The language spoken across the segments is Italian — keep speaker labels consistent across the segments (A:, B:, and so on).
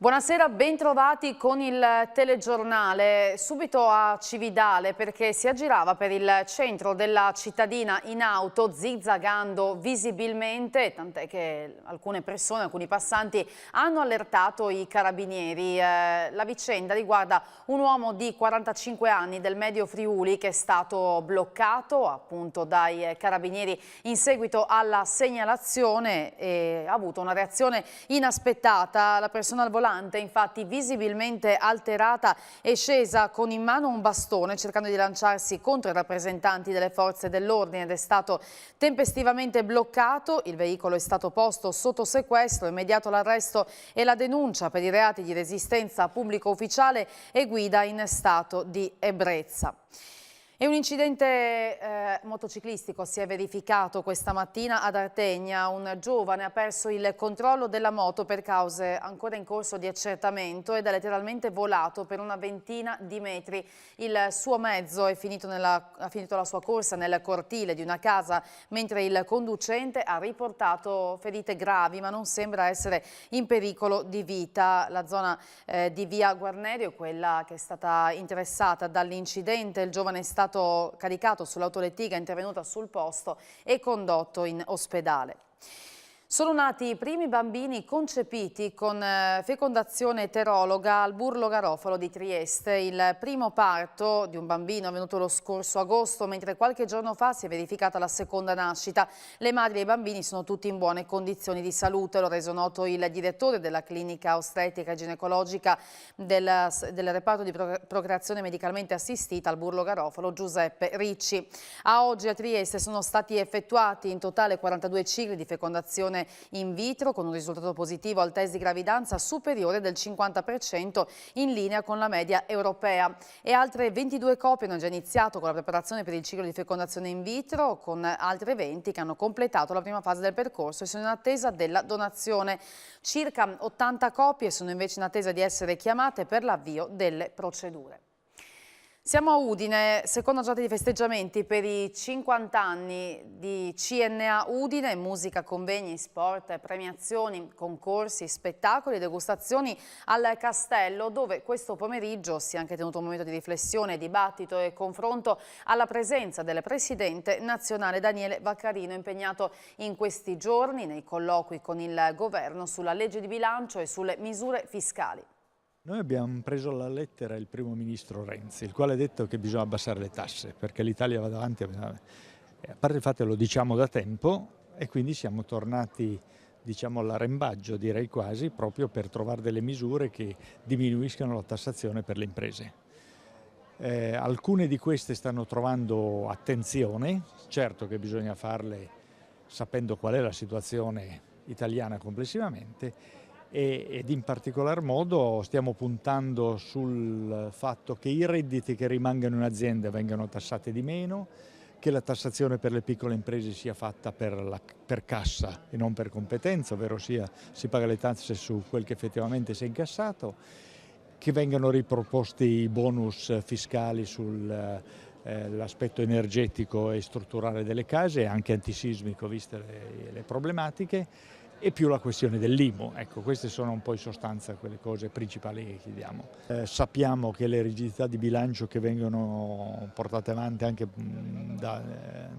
A: Buonasera, bentrovati con il telegiornale. Subito a Cividale perché si aggirava per il centro della cittadina in auto zigzagando visibilmente, tant'è che alcune persone, alcuni passanti hanno allertato i carabinieri. La vicenda riguarda un uomo di 45 anni del Medio Friuli che è stato bloccato appunto dai carabinieri in seguito alla segnalazione e ha avuto una reazione inaspettata. La persona al volante, infatti visibilmente alterata, è scesa con in mano un bastone cercando di lanciarsi contro i rappresentanti delle forze dell'ordine ed è stato tempestivamente bloccato. Il veicolo è stato posto sotto sequestro, immediato l'arresto e la denuncia per i reati di resistenza a pubblico ufficiale e guida in stato di ebbrezza. E un incidente motociclistico si è verificato questa mattina ad Artegna. Un giovane ha perso il controllo della moto per cause ancora in corso di accertamento ed è letteralmente volato per una ventina di metri. Il suo mezzo ha finito la sua corsa nel cortile di una casa, mentre il conducente ha riportato ferite gravi ma non sembra essere in pericolo di vita. La zona di via Guarnerio è quella che è stata interessata dall'incidente. Il giovane è stato caricato sull'autolettiga intervenuta sul posto e condotto in ospedale. Sono nati i primi bambini concepiti con fecondazione eterologa al Burlo Garofalo di Trieste. Il primo parto di un bambino è avvenuto lo scorso agosto, mentre qualche giorno fa si è verificata la seconda nascita. Le madri e i bambini sono tutti in buone condizioni di salute, lo ha reso noto il direttore della clinica ostetrica e ginecologica del reparto di procreazione medicalmente assistita al Burlo Garofalo, Giuseppe Ricci. A oggi a Trieste sono stati effettuati in totale 42 cicli di fecondazione in vitro con un risultato positivo al test di gravidanza superiore del 50% in linea con la media europea e altre 22 coppie hanno già iniziato con la preparazione per il ciclo di fecondazione in vitro, con altre 20 che hanno completato la prima fase del percorso e sono in attesa della donazione. Circa 80 coppie sono invece in attesa di essere chiamate per l'avvio delle procedure. Siamo a Udine, seconda giornata di festeggiamenti per i 50 anni di CNA Udine, musica, convegni, sport, premiazioni, concorsi, spettacoli, degustazioni al Castello, dove questo pomeriggio si è anche tenuto un momento di riflessione, dibattito e confronto alla presenza del presidente nazionale Daniele Vaccarino, impegnato in questi giorni nei colloqui con il governo sulla legge di bilancio e sulle misure fiscali.
B: Noi abbiamo preso alla lettera il primo ministro Renzi, il quale ha detto che bisogna abbassare le tasse perché l'Italia va davanti. A parte il fatto che lo diciamo da tempo e quindi siamo tornati, diciamo, all'arrembaggio, direi quasi, proprio per trovare delle misure che diminuiscano la tassazione per le imprese. Alcune di queste stanno trovando attenzione, certo che bisogna farle sapendo qual è la situazione italiana complessivamente, ed in particolar modo stiamo puntando sul fatto che i redditi che rimangano in azienda vengano tassati di meno, che la tassazione per le piccole imprese sia fatta per cassa e non per competenza, ovvero sia si paga le tasse su quel che effettivamente si è incassato, che vengano riproposti i bonus fiscali sull'aspetto energetico e strutturale delle case e anche antisismico viste le problematiche, e più la questione dell'IMU. Ecco, queste sono un po' in sostanza quelle cose principali che chiediamo. Sappiamo che le rigidità di bilancio che vengono portate avanti anche da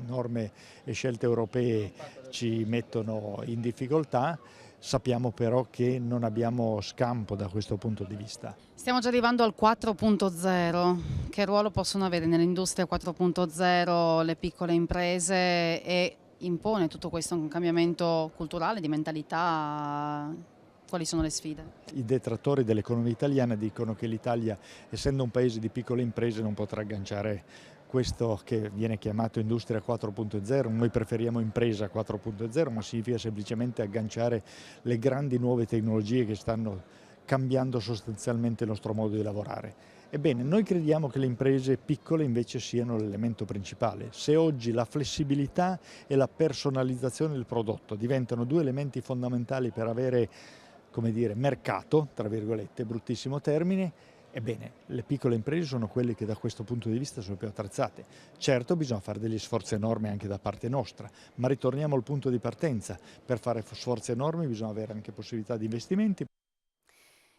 B: norme e scelte europee ci mettono in difficoltà. Sappiamo però che non abbiamo scampo da questo punto di vista.
C: Stiamo già arrivando al 4.0. Che ruolo possono avere nell'industria 4.0 le piccole imprese e impone tutto questo un cambiamento culturale, di mentalità? Quali sono le sfide?
B: I detrattori dell'economia italiana dicono che l'Italia, essendo un paese di piccole imprese, non potrà agganciare questo che viene chiamato industria 4.0, noi preferiamo impresa 4.0, ma significa semplicemente agganciare le grandi nuove tecnologie che stanno cambiando sostanzialmente il nostro modo di lavorare. Ebbene, noi crediamo che le imprese piccole invece siano l'elemento principale. Se oggi la flessibilità e la personalizzazione del prodotto diventano due elementi fondamentali per avere come dire, mercato, tra virgolette, bruttissimo termine. Ebbene, le piccole imprese sono quelle che da questo punto di vista sono più attrezzate. Certo, bisogna fare degli sforzi enormi anche da parte nostra, ma ritorniamo al punto di partenza. Per fare sforzi enormi bisogna avere anche possibilità di investimenti.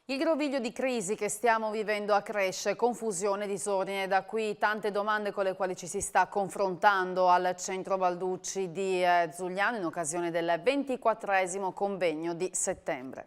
A: Il groviglio di crisi che stiamo vivendo accresce, confusione, disordine, da qui tante domande con le quali ci si sta confrontando al Centro Balducci di Zugliano in occasione del 24esimo convegno di settembre.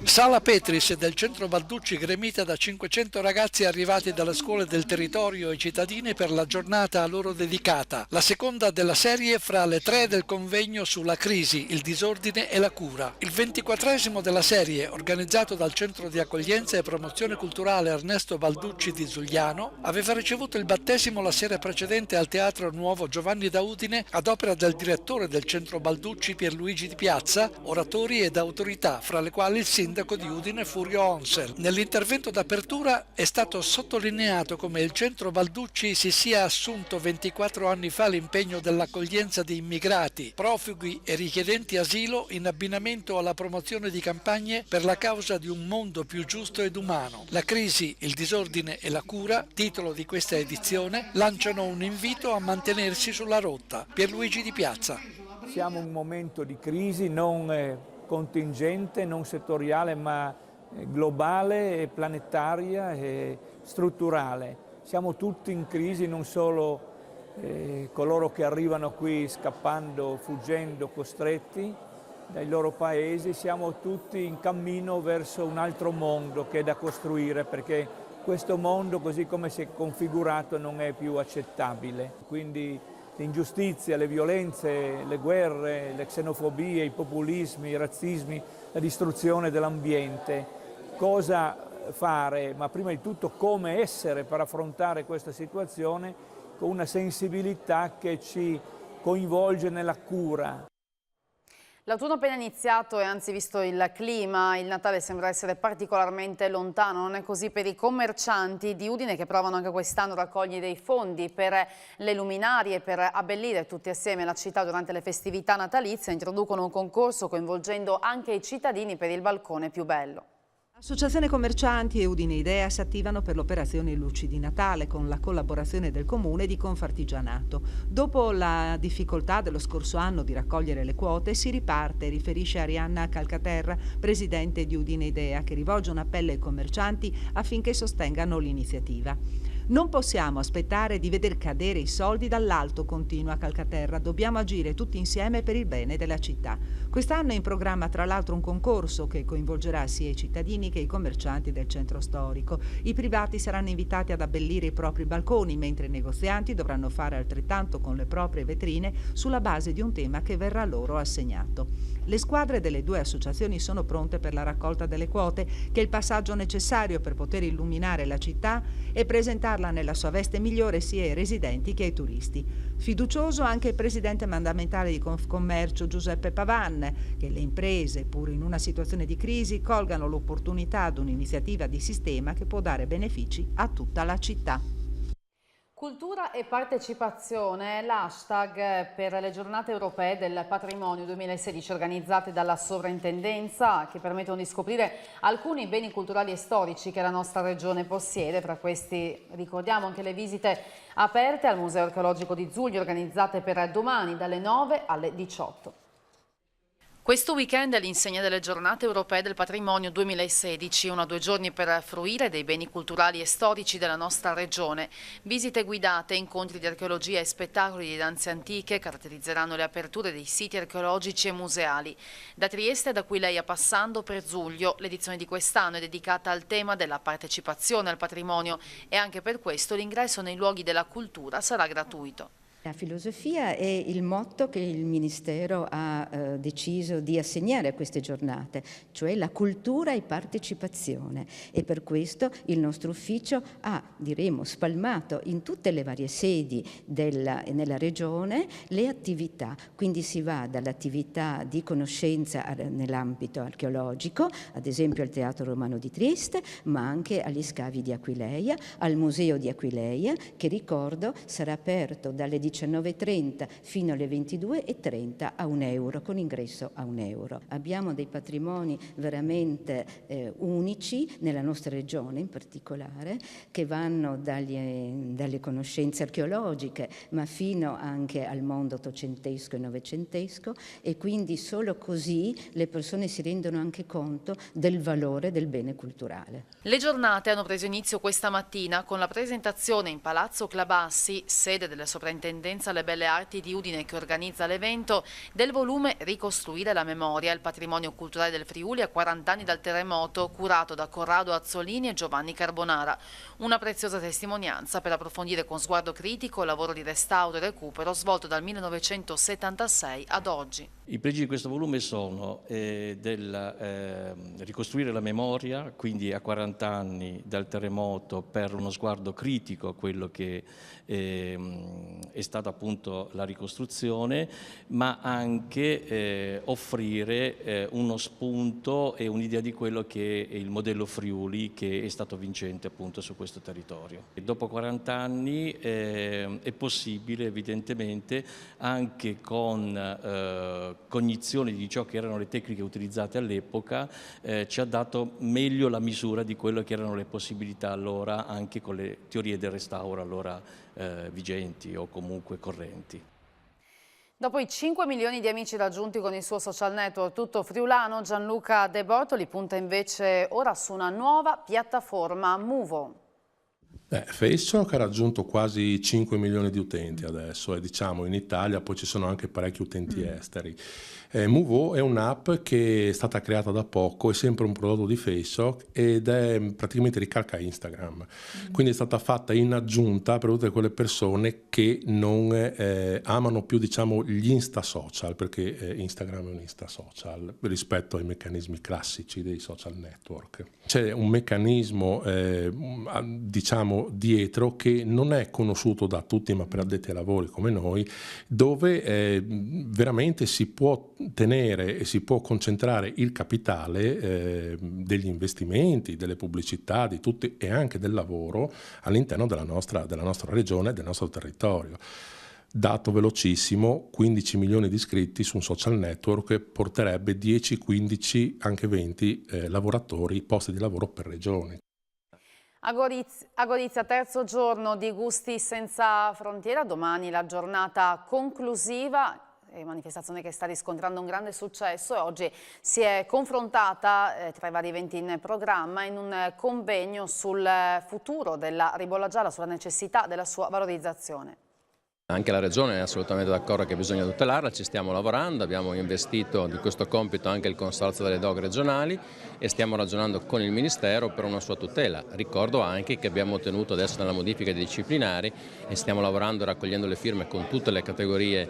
D: Sala Petris del Centro Balducci gremita da 500 ragazzi arrivati dalle scuole del territorio e cittadine per la giornata a loro dedicata, la seconda della serie fra le 3 del convegno sulla crisi, il disordine e la cura. Il 24esimo della serie, organizzato dal Centro di Accoglienza e Promozione Culturale Ernesto Balducci di Zugliano, aveva ricevuto il battesimo la sera precedente al Teatro Nuovo Giovanni da Udine ad opera del direttore del Centro Balducci Pierluigi Di Piazza, oratori ed autorità, fra le quali il sindaco di Udine Furio Onsel. Nell'intervento d'apertura è stato sottolineato come il Centro Balducci si sia assunto 24 anni fa l'impegno dell'accoglienza di immigrati, profughi e richiedenti asilo in abbinamento alla promozione di campagne per la causa di un mondo più giusto ed umano. La crisi, il disordine e la cura, titolo di questa edizione, lanciano un invito a mantenersi sulla rotta. Pierluigi Di Piazza.
E: Siamo in un momento di crisi non contingente, non settoriale, ma globale, planetaria e strutturale. Siamo tutti in crisi, non solo coloro che arrivano qui scappando, fuggendo, costretti dai loro paesi, siamo tutti in cammino verso un altro mondo che è da costruire, perché questo mondo, così come si è configurato, non è più accettabile. Quindi l'ingiustizia, le violenze, le guerre, le xenofobie, i populismi, i razzismi, la distruzione dell'ambiente. Cosa fare, ma prima di tutto come essere per affrontare questa situazione con una sensibilità che ci coinvolge nella cura.
A: L'autunno appena iniziato e anzi visto il clima, il Natale sembra essere particolarmente lontano, non è così per i commercianti di Udine che provano anche quest'anno a raccogliere dei fondi per le luminarie, per abbellire tutti assieme la città durante le festività natalizie, introducono un concorso coinvolgendo anche i cittadini per il balcone più bello.
F: Associazione Commercianti e Udine Idea si attivano per l'operazione Luci di Natale con la collaborazione del Comune di Confartigianato. Dopo la difficoltà dello scorso anno di raccogliere le quote si riparte, riferisce Arianna Calcaterra, presidente di Udine Idea, che rivolge un appello ai commercianti affinché sostengano l'iniziativa. Non possiamo aspettare di veder cadere i soldi dall'alto, continua Calcaterra. Dobbiamo agire tutti insieme per il bene della città. Quest'anno è in programma tra l'altro un concorso che coinvolgerà sia i cittadini che i commercianti del centro storico. I privati saranno invitati ad abbellire i propri balconi, mentre i negozianti dovranno fare altrettanto con le proprie vetrine sulla base di un tema che verrà loro assegnato. Le squadre delle due associazioni sono pronte per la raccolta delle quote, che è il passaggio necessario per poter illuminare la città e presentarla nella sua veste migliore sia ai residenti che ai turisti. Fiducioso anche il presidente mandamentale di Confcommercio Giuseppe Pavan, che le imprese, pur in una situazione di crisi, colgano l'opportunità di un'iniziativa di sistema che può dare benefici a tutta la città.
A: Cultura e partecipazione è l'hashtag per le giornate europee del patrimonio 2016 organizzate dalla sovrintendenza, che permettono di scoprire alcuni beni culturali e storici che la nostra regione possiede. Tra questi ricordiamo anche le visite aperte al Museo Archeologico di Zuglia organizzate per domani dalle 9 alle 18. Questo weekend è l'insegna delle giornate europee del patrimonio 2016, 1 o 2 giorni per fruire dei beni culturali e storici della nostra regione. Visite guidate, incontri di archeologia e spettacoli di danze antiche caratterizzeranno le aperture dei siti archeologici e museali. Da Trieste, da cui lei è passando, per Zuglio, l'edizione di quest'anno è dedicata al tema della partecipazione al patrimonio e anche per questo l'ingresso nei luoghi della cultura sarà gratuito.
G: La filosofia è il motto che il Ministero ha deciso di assegnare a queste giornate, cioè la cultura e partecipazione, e per questo il nostro ufficio ha, diremo, spalmato in tutte le varie sedi nella regione le attività, quindi si va dall'attività di conoscenza nell'ambito archeologico, ad esempio al Teatro Romano di Trieste, ma anche agli scavi di Aquileia, al Museo di Aquileia, che ricordo sarà aperto dalle 19,30 fino alle 22,30 a €1, con ingresso a €1. Abbiamo dei patrimoni veramente unici nella nostra regione in particolare, che vanno dalle conoscenze archeologiche ma fino anche al mondo ottocentesco e novecentesco, e quindi solo così le persone si rendono anche conto del valore del bene culturale.
A: Le giornate hanno preso inizio questa mattina con la presentazione in Palazzo Clabassi, sede della Soprintendenza alle Belle Arti di Udine che organizza l'evento, del volume Ricostruire la memoria, il patrimonio culturale del Friuli a 40 anni dal terremoto, curato da Corrado Azzolini e Giovanni Carbonara. Una preziosa testimonianza per approfondire con sguardo critico il lavoro di restauro e recupero svolto dal 1976 ad oggi.
H: I pregi di questo volume sono ricostruire la memoria, quindi a 40 anni dal terremoto, per uno sguardo critico a quello che è stata appunto la ricostruzione, ma anche offrire uno spunto e un'idea di quello che è il modello Friuli, che è stato vincente appunto su questo territorio. E dopo 40 anni è possibile evidentemente, anche con cognizione di ciò che erano le tecniche utilizzate all'epoca, ci ha dato meglio la misura di quello che erano le possibilità allora, anche con le teorie del restauro allora vigenti o comunque correnti.
A: Dopo i 5 milioni di amici raggiunti con il suo social network tutto friulano, Gianluca De Bortoli punta invece ora su una nuova piattaforma, Movo.
I: Facebook ha raggiunto quasi 5 milioni di utenti adesso, e diciamo in Italia poi ci sono anche parecchi utenti esteri. Movo è un'app che è stata creata da poco, è sempre un prodotto di Facebook ed è praticamente ricalca Instagram, quindi è stata fatta in aggiunta per tutte quelle persone che non amano più, diciamo, gli insta social, perché Instagram è un insta social rispetto ai meccanismi classici dei social network. C'è un meccanismo diciamo dietro che non è conosciuto da tutti, ma per addetti ai lavori come noi, dove veramente si può tenere e si può concentrare il capitale degli investimenti, delle pubblicità, di tutti, e anche del lavoro all'interno della nostra regione e del nostro territorio. Dato velocissimo, 15 milioni di iscritti su un social network porterebbe 10, 15, anche 20 lavoratori, posti di lavoro per regione.
A: A Gorizia, terzo giorno di Gusti Senza Frontiera, domani la giornata conclusiva, manifestazione che sta riscontrando un grande successo, e oggi si è confrontata tra i vari eventi in programma in un convegno sul futuro della ribolla gialla, sulla necessità della sua valorizzazione.
J: Anche la Regione è assolutamente d'accordo che bisogna tutelarla, ci stiamo lavorando, abbiamo investito di questo compito anche il Consorzio delle DOG regionali e stiamo ragionando con il Ministero per una sua tutela. Ricordo anche che abbiamo ottenuto adesso nella modifica dei disciplinari e stiamo lavorando raccogliendo le firme con tutte le categorie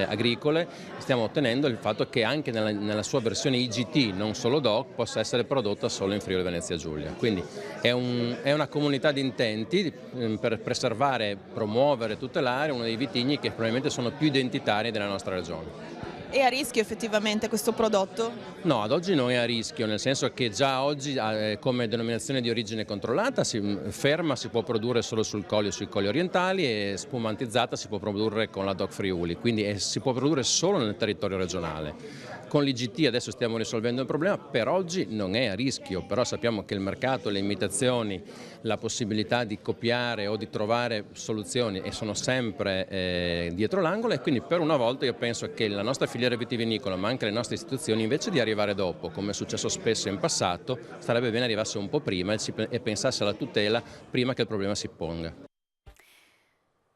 J: agricole, stiamo ottenendo il fatto che anche nella sua versione IGT, non solo DOG, possa essere prodotta solo in Friuli Venezia Giulia. Quindi è una comunità di intenti per preservare, promuovere, tutelare uno dei vitigni che probabilmente sono più identitari della nostra regione.
K: È a rischio effettivamente questo prodotto?
J: No, ad oggi non è a rischio, nel senso che già oggi come denominazione di origine controllata ferma si può produrre solo sul Collio, sui colli orientali, e spumantizzata si può produrre con la DOC Friuli, quindi si può produrre solo nel territorio regionale. Con l'IGT adesso stiamo risolvendo il problema, per oggi non è a rischio, però sappiamo che il mercato, le imitazioni, la possibilità di copiare o di trovare soluzioni e sono sempre dietro l'angolo, e quindi per una volta io penso che la nostra filiera vitivinicola, ma anche le nostre istituzioni, invece di arrivare dopo, come è successo spesso in passato, sarebbe bene arrivasse un po' prima e pensasse alla tutela prima che il problema si ponga.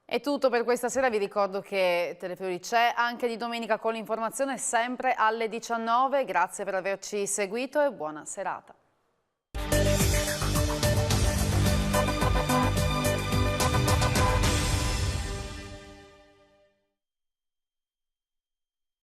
A: È tutto per questa sera, vi ricordo che Telefriuli c'è anche di domenica con l'informazione sempre alle 19, grazie per averci seguito e buona serata.